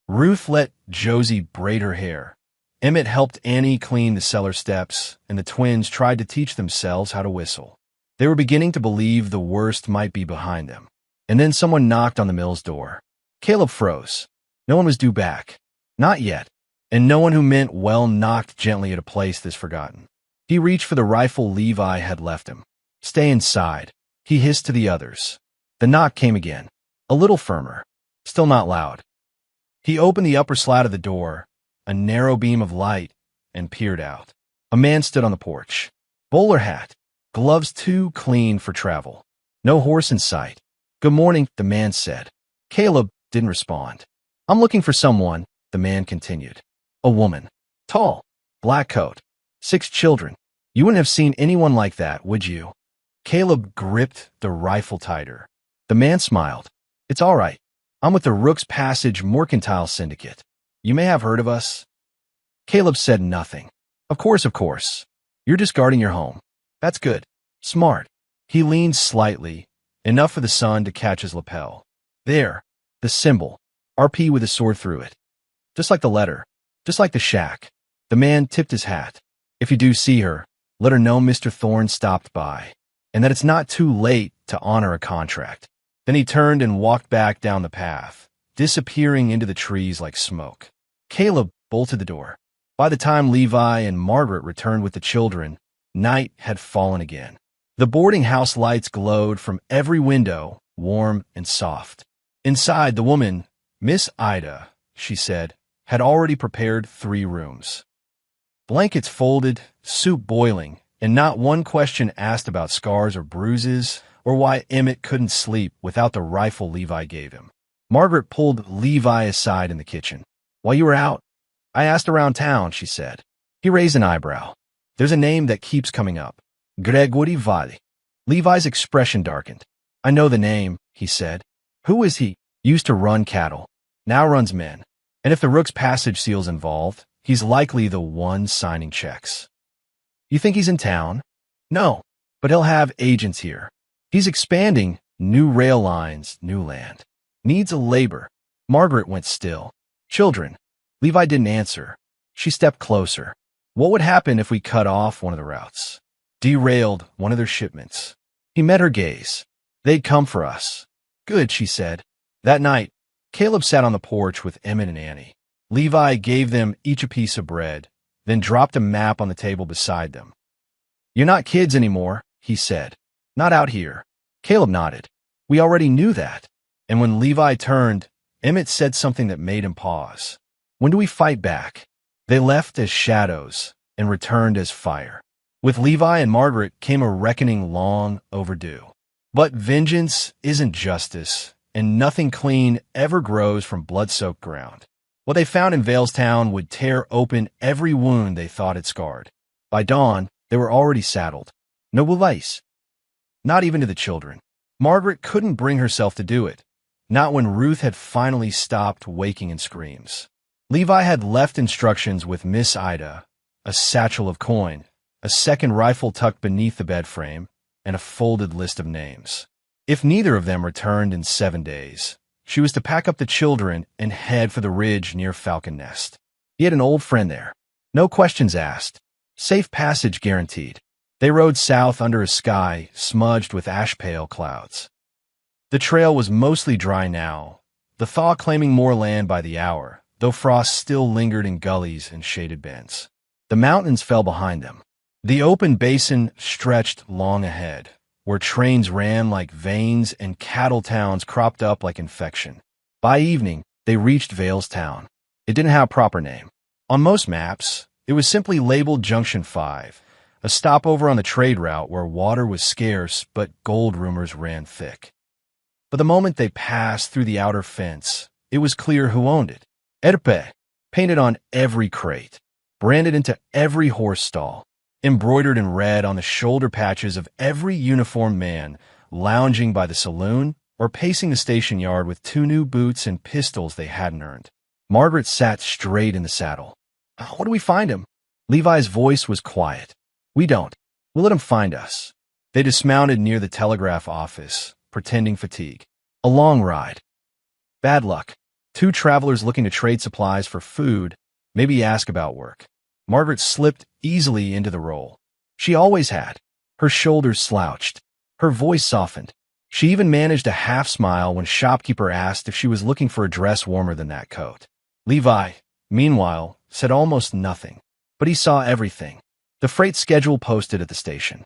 S1: Ruth let Josie braid her hair. Emmett helped Annie clean the cellar steps, and the twins tried to teach themselves how to whistle. They were beginning to believe the worst might be behind them. And then someone knocked on the mill's door. Caleb froze. No one was due back. Not yet. And no one who meant well knocked gently at a place this forgotten. He reached for the rifle Levi had left him. "Stay inside," he hissed to the others. The knock came again. A little firmer. Still not loud. He opened the upper slat of the door, a narrow beam of light, and peered out. A man stood on the porch. Bowler hat. Gloves too clean for travel. No horse in sight. "Good morning," the man said. Caleb didn't respond. "I'm looking for someone," the man continued. "A woman. Tall. Black coat. 6 children. You wouldn't have seen anyone like that, would you?" Caleb gripped the rifle tighter. The man smiled. "It's all right. I'm with the Rook's Passage Mercantile Syndicate. You may have heard of us." Caleb said nothing. Of course. You're just guarding your home. That's good. Smart." He leaned slightly, enough for the sun to catch his lapel. "There. The symbol. RP with a sword through it. Just like the letter. Just like the shack." The man tipped his hat. "If you do see her, let her know Mr. Thorne stopped by, and that it's not too late to honor a contract." Then he turned and walked back down the path, disappearing into the trees like smoke. Caleb bolted the door. By the time Levi and Margaret returned with the children, night had fallen again. The boarding house lights glowed from every window, warm and soft. Inside, the woman, Miss Ida, she said, had already prepared 3 rooms. Blankets folded, soup boiling, and not one question asked about scars or bruises, or why Emmett couldn't sleep without the rifle Levi gave him. Margaret pulled Levi aside in the kitchen. "While you were out, I asked around town," she said. He raised an eyebrow. "There's a name that keeps coming up. Gregory Valley." Levi's expression darkened. "I know the name," he said. "Who is he?" "Used to run cattle. Now runs men. And if the Rook's Passage seal's involved, he's likely the one signing checks." "You think he's in town?" "No, but he'll have agents here. He's expanding, new rail lines, new land. Needs a labor." Margaret went still. "Children." Levi didn't answer. She stepped closer. "What would happen if we cut off one of the routes? Derailed one of their shipments?" He met her gaze. "They'd come for us." "Good," she said. That night, Caleb sat on the porch with Emmett and Annie. Levi gave them each a piece of bread, then dropped a map on the table beside them. "You're not kids anymore," he said. "Not out here." Caleb nodded. "We already knew that." And when Levi turned, Emmett said something that made him pause. "When do we fight back?" They left as shadows and returned as fire. With Levi and Margaret came a reckoning long overdue. But vengeance isn't justice, and nothing clean ever grows from blood-soaked ground. What they found in Valestown would tear open every wound they thought had scarred. By dawn, they were already saddled. No lace. Not even to the children. Margaret couldn't bring herself to do it. not when Ruth had finally stopped waking in screams. Levi had left instructions with Miss Ida, a satchel of coin, a second rifle tucked beneath the bed frame, and a folded list of names. If neither of them returned in 7 days, she was to pack up the children and head for the ridge near Falcon Nest. He had an old friend there. No questions asked. Safe passage guaranteed. They rode south under a sky smudged with ash-pale clouds. The trail was mostly dry now, the thaw claiming more land by the hour, though frost still lingered in gullies and shaded bends. The mountains fell behind them. The open basin stretched long ahead, where trains ran like veins and cattle towns cropped up like infection. By evening, they reached Vale's town. It didn't have a proper name. On most maps, it was simply labeled Junction 5, a stopover on the trade route where water was scarce but gold rumors ran thick. But the moment they passed through the outer fence, it was clear who owned it. Erpe, painted on every crate, branded into every horse stall, embroidered in red on the shoulder patches of every uniformed man lounging by the saloon or pacing the station yard with 2 new boots and pistols they hadn't earned. Margaret sat straight in the saddle. What do we find him? Levi's voice was quiet. We don't. We'll let him find us. They dismounted near the telegraph office, pretending fatigue. A long ride. Bad luck. 2 travelers looking to trade supplies for food, maybe ask about work. Margaret slipped easily into the role. She always had. Her shoulders slouched. Her voice softened. She even managed a half-smile when shopkeeper asked if she was looking for a dress warmer than that coat. Levi, meanwhile, said almost nothing. But he saw everything. The freight schedule posted at the station.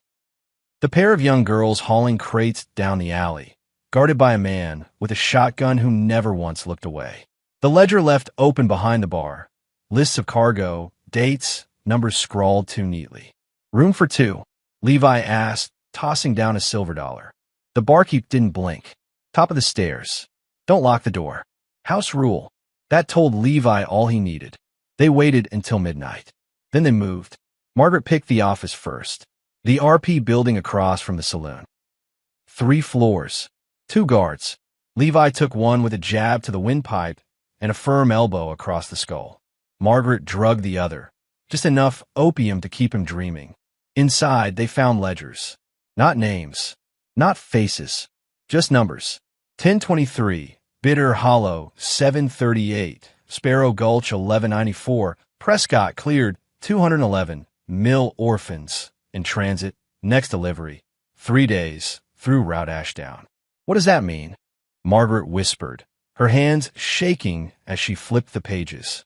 S1: The pair of young girls hauling crates down the alley, guarded by a man with a shotgun who never once looked away. The ledger left open behind the bar. Lists of cargo, dates, numbers scrawled too neatly. Room for 2? Levi asked, tossing down a silver dollar. The barkeep didn't blink. Top of the stairs. Don't lock the door. House rule. That told Levi all he needed. They waited until midnight. Then they moved. Margaret picked the office first. The RP building across from the saloon. 3 floors. 2 guards. Levi took one with a jab to the windpipe and a firm elbow across the skull. Margaret drugged the other. Just enough opium to keep him dreaming. Inside, they found ledgers. Not names. Not faces. Just numbers. 1023, Bitter Hollow, 738, Sparrow Gulch, 1194, Prescott cleared, 211, Mill Orphans, in transit, next delivery, 3 days, through Route Ashdown. What does that mean? Margaret whispered, her hands shaking as she flipped the pages.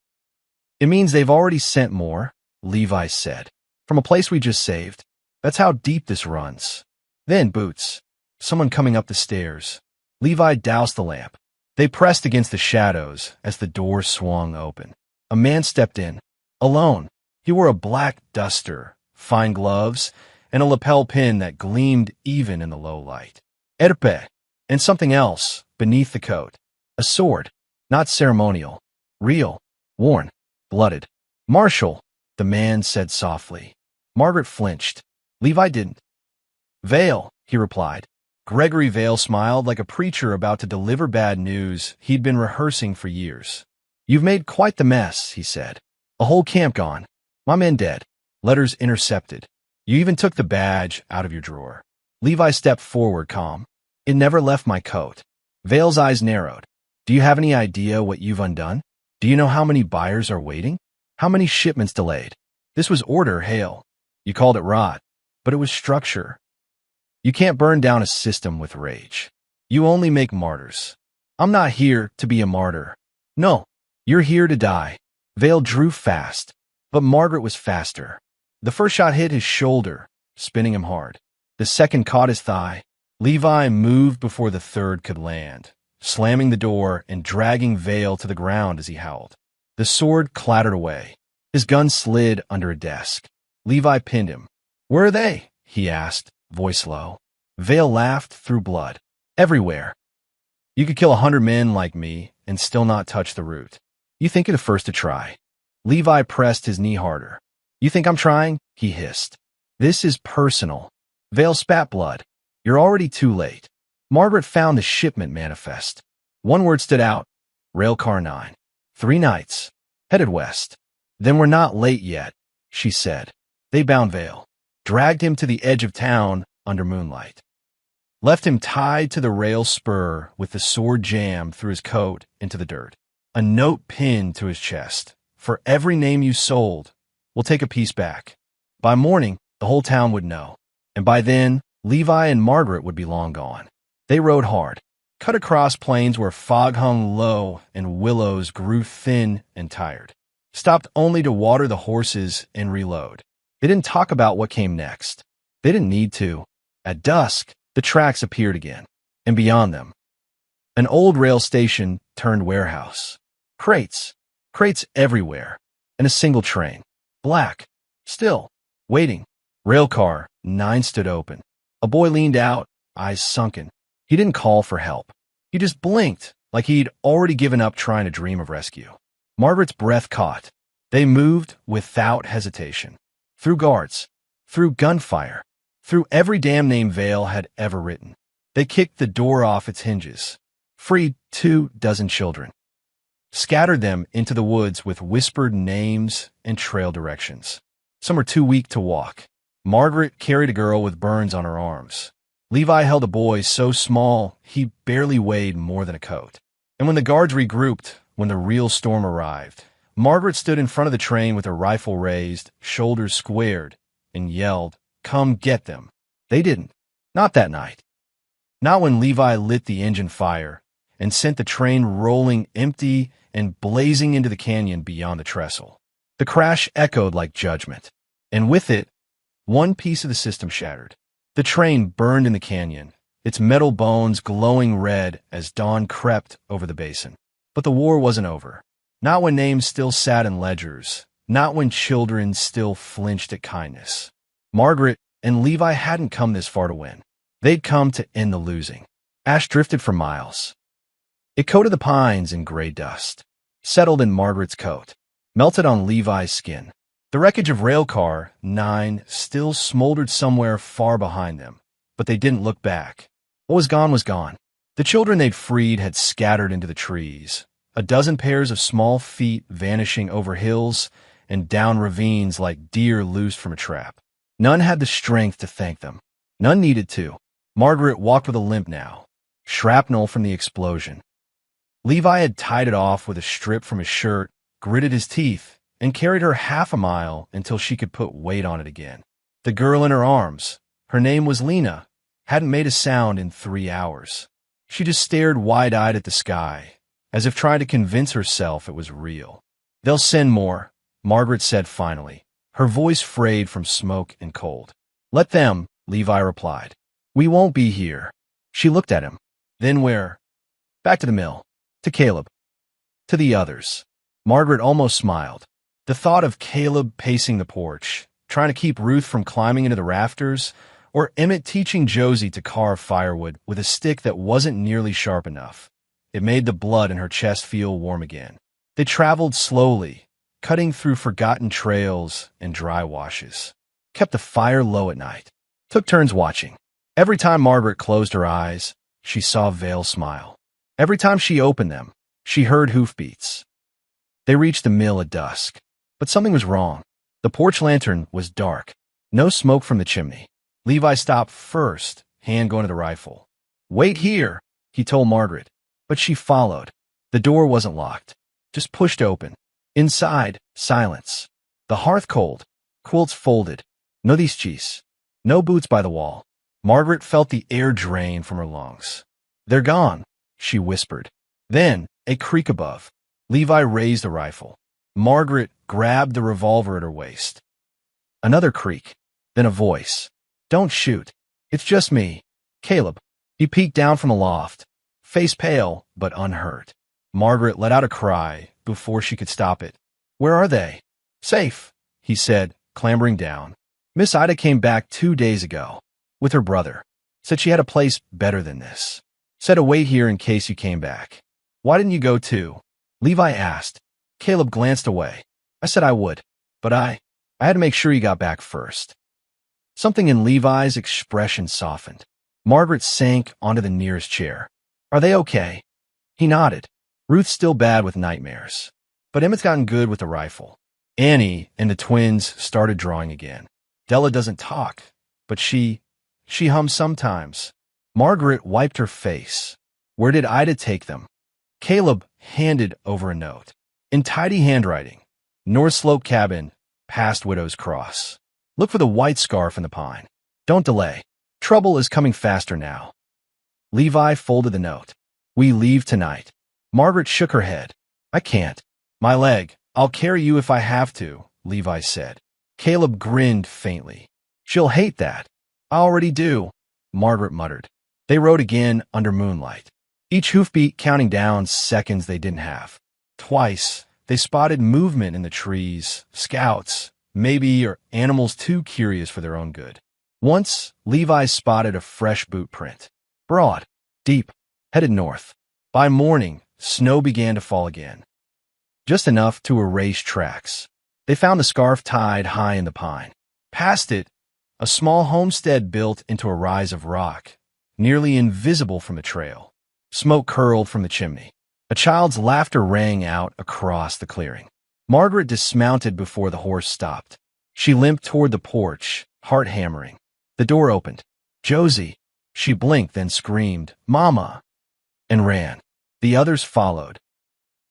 S1: It means they've already sent more, Levi said, from a place we just saved. That's how deep this runs. Then boots. Someone coming up the stairs. Levi doused the lamp. They pressed against the shadows as the door swung open. A man stepped in. Alone. He wore a black duster, fine gloves, and a lapel pin that gleamed even in the low light. Erpe. And something else beneath the coat. A sword. Not ceremonial. Real. Worn. Blooded. Marshal, the man said softly. Margaret flinched. Levi didn't. Vale, he replied. Gregory Vale smiled like a preacher about to deliver bad news he'd been rehearsing for years. You've made quite the mess, he said. A whole camp gone. My men dead. Letters intercepted. You even took the badge out of your drawer. Levi stepped forward, calm. It never left my coat. Vale's eyes narrowed. Do you have any idea what you've undone? Do you know how many buyers are waiting? How many shipments delayed? This was order, Hale. You called it rot, but it was structure. You can't burn down a system with rage. You only make martyrs. I'm not here to be a martyr. No, you're here to die. Vale drew fast, but Margaret was faster. The first shot hit his shoulder, spinning him hard. The second caught his thigh. Levi moved before the third could land, slamming the door and dragging Vale to the ground as he howled. The sword clattered away. His gun slid under a desk. Levi pinned him. Where are they? He asked, voice low. Vale laughed through blood. Everywhere. You could kill 100 men like me and still not touch the root. You think you're the first to try. Levi pressed his knee harder. You think I'm trying? He hissed. This is personal. Vale spat blood. You're already too late. Margaret found the shipment manifest. One word stood out: Railcar 9. 3 nights. Headed west. Then we're not late yet, she said. They bound Vale. Dragged him to the edge of town under moonlight. Left him tied to the rail spur with the sword jammed through his coat into the dirt. A note pinned to his chest. For every name you sold, we'll take a piece back. By morning, the whole town would know. And by then, Levi and Margaret would be long gone. They rode hard, cut across plains where fog hung low and willows grew thin and tired. Stopped only to water the horses and reload. They didn't talk about what came next. They didn't need to. At dusk, the tracks appeared again, and beyond them, an old rail station turned warehouse. Crates everywhere, and a single train. Black, still, waiting. Railcar 9 stood open. A boy leaned out, eyes sunken. He didn't call for help. He just blinked, like he'd already given up trying to dream of rescue. Margaret's breath caught. They moved without hesitation. Through guards, through gunfire, through every damn name Vale had ever written. They kicked the door off its hinges. Freed 24 children. Scattered them into the woods with whispered names and trail directions. Some were too weak to walk. Margaret carried a girl with burns on her arms. Levi held a boy so small he barely weighed more than a coat. And when the guards regrouped, when the real storm arrived, Margaret stood in front of the train with her rifle raised, shoulders squared, and yelled, "Come get them." They didn't. Not that night. Not when Levi lit the engine fire and sent the train rolling empty and blazing into the canyon beyond the trestle. The crash echoed like judgment, and with it, one piece of the system shattered. The train burned in the canyon, its metal bones glowing red as dawn crept over the basin. But the war wasn't over. Not when names still sat in ledgers, not when children still flinched at kindness. Margaret and Levi hadn't come this far to win. They'd come to end the losing. Ash drifted for miles. It coated the pines in gray dust, settled in Margaret's coat, melted on Levi's skin. The wreckage of Railcar 9 still smoldered somewhere far behind them, but they didn't look back. What was gone was gone. The children they'd freed had scattered into the trees, a dozen pairs of small feet vanishing over hills and down ravines like deer loosed from a trap. None had the strength to thank them. None needed to. Margaret walked with a limp now, shrapnel from the explosion. Levi had tied it off with a strip from his shirt, gritted his teeth, and carried her half a mile until she could put weight on it again. The girl in her arms, her name was Lena, hadn't made a sound in 3 hours. She just stared wide-eyed at the sky, as if trying to convince herself it was real. "They'll send more," Margaret said finally, her voice frayed from smoke and cold. "Let them," Levi replied. "We won't be here." She looked at him. "Then where?" "Back to the mill. To Caleb. To the others." Margaret almost smiled. The thought of Caleb pacing the porch, trying to keep Ruth from climbing into the rafters, or Emmett teaching Josie to carve firewood with a stick that wasn't nearly sharp enough. It made the blood in her chest feel warm again. They traveled slowly, cutting through forgotten trails and dry washes. Kept the fire low at night. Took turns watching. Every time Margaret closed her eyes, she saw Vale smile. Every time she opened them, she heard hoofbeats. They reached the mill at dusk. But something was wrong. The porch lantern was dark. No smoke from the chimney. Levi stopped first, hand going to the rifle. "Wait here," he told Margaret. But she followed. The door wasn't locked, just pushed open. Inside, silence. The hearth cold, quilts folded. No dischis. No boots by the wall. Margaret felt the air drain from her lungs. "They're gone," she whispered. Then, a creak above. Levi raised the rifle. Margaret grabbed the revolver at her waist. Another creak, then a voice. "Don't shoot. It's just me, Caleb." He peeked down from aloft, face pale but unhurt. Margaret let out a cry before she could stop it. "Where are they?" "Safe," he said, clambering down. "Miss Ida came back 2 days ago, with her brother. Said she had a place better than this. Said to wait here in case you came back." "Why didn't you go too?" Levi asked. Caleb glanced away. "I said I would, but I had to make sure you got back first." Something in Levi's expression softened. Margaret sank onto the nearest chair. "Are they okay?" He nodded. Ruth's still bad with nightmares, but Emmett's gotten good with the rifle. Annie and the twins started drawing again. Della doesn't talk, but she hums sometimes. Margaret wiped her face. Where did Ida take them? Caleb handed over a note. In tidy handwriting, North Slope Cabin, past Widow's Cross. Look for the white scarf in the pine. Don't delay. Trouble is coming faster now. Levi folded the note. We leave tonight. Margaret shook her head. I can't. My leg. I'll carry you if I have to, Levi said. Caleb grinned faintly. She'll hate that. I already do, Margaret muttered. They rode again under moonlight, each hoofbeat counting down seconds they didn't have. Twice, they spotted movement in the trees, scouts, maybe, or animals too curious for their own good. Once, Levi spotted a fresh boot print. Broad, deep, headed north. By morning, snow began to fall again. Just enough to erase tracks. They found the scarf tied high in the pine. Past it, a small homestead built into a rise of rock, nearly invisible from the trail. Smoke curled from the chimney. A child's laughter rang out across the clearing. Margaret dismounted before the horse stopped. She limped toward the porch, heart hammering. The door opened. Josie. She blinked, then screamed, Mama, and ran. The others followed.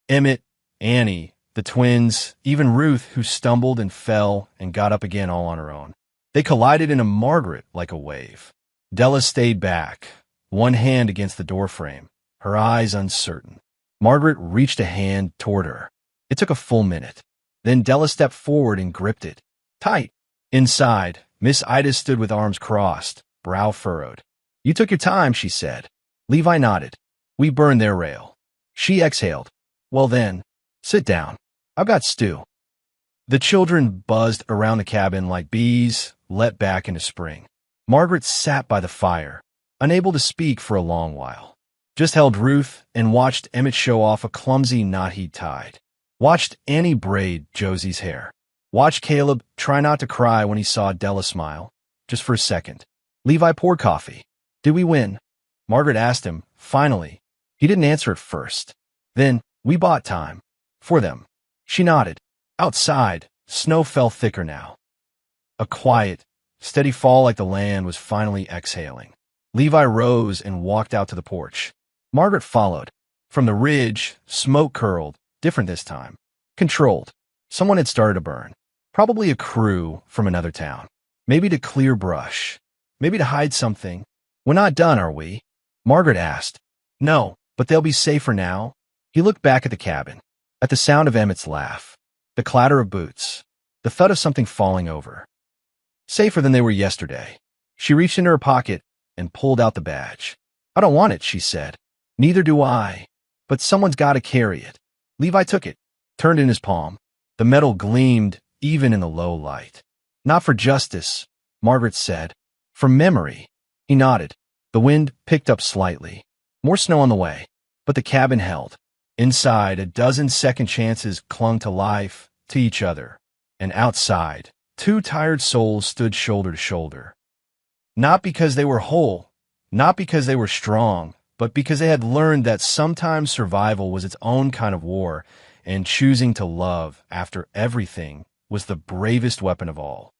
S1: Emmett, Annie, the twins, even Ruth, who stumbled and fell and got up again all on her own. They collided into Margaret like a wave. Della stayed back, one hand against the doorframe, her eyes uncertain. Margaret reached a hand toward her. It took a full minute. Then Della stepped forward and gripped it. Tight. Inside, Miss Ida stood with arms crossed, brow furrowed. You took your time, she said. Levi nodded. We burned their rail. She exhaled. Well then, sit down. I've got stew. The children buzzed around the cabin like bees let back into spring. Margaret sat by the fire, unable to speak for a long while. Just held Ruth and watched Emmett show off a clumsy knot he'd tied. Watched Annie braid Josie's hair. Watched Caleb try not to cry when he saw Della smile, just for a second. Levi poured coffee. Did we win? Margaret asked him, finally. He didn't answer at first. Then, we bought time. For them. She nodded. Outside, snow fell thicker now. A quiet, steady fall like the land was finally exhaling. Levi rose and walked out to the porch. Margaret followed. From the ridge, smoke curled, different this time. Controlled. Someone had started a burn. Probably a crew from another town. Maybe to clear brush. Maybe to hide something. We're not done, are we? Margaret asked. No, but they'll be safer now. He looked back at the cabin, at the sound of Emmett's laugh, the clatter of boots, the thud of something falling over. Safer than they were yesterday. She reached into her pocket and pulled out the badge. I don't want it, she said. Neither do I. But someone's got to carry it. Levi took it, turned in his palm. The metal gleamed even in the low light. Not for justice, Margaret said. For memory. He nodded. The wind picked up slightly. More snow on the way. But the cabin held. Inside, a dozen second chances clung to life, to each other. And outside, two tired souls stood shoulder to shoulder. Not because they were whole, not because they were strong, but because they had learned that sometimes survival was its own kind of war, and choosing to love after everything was the bravest weapon of all.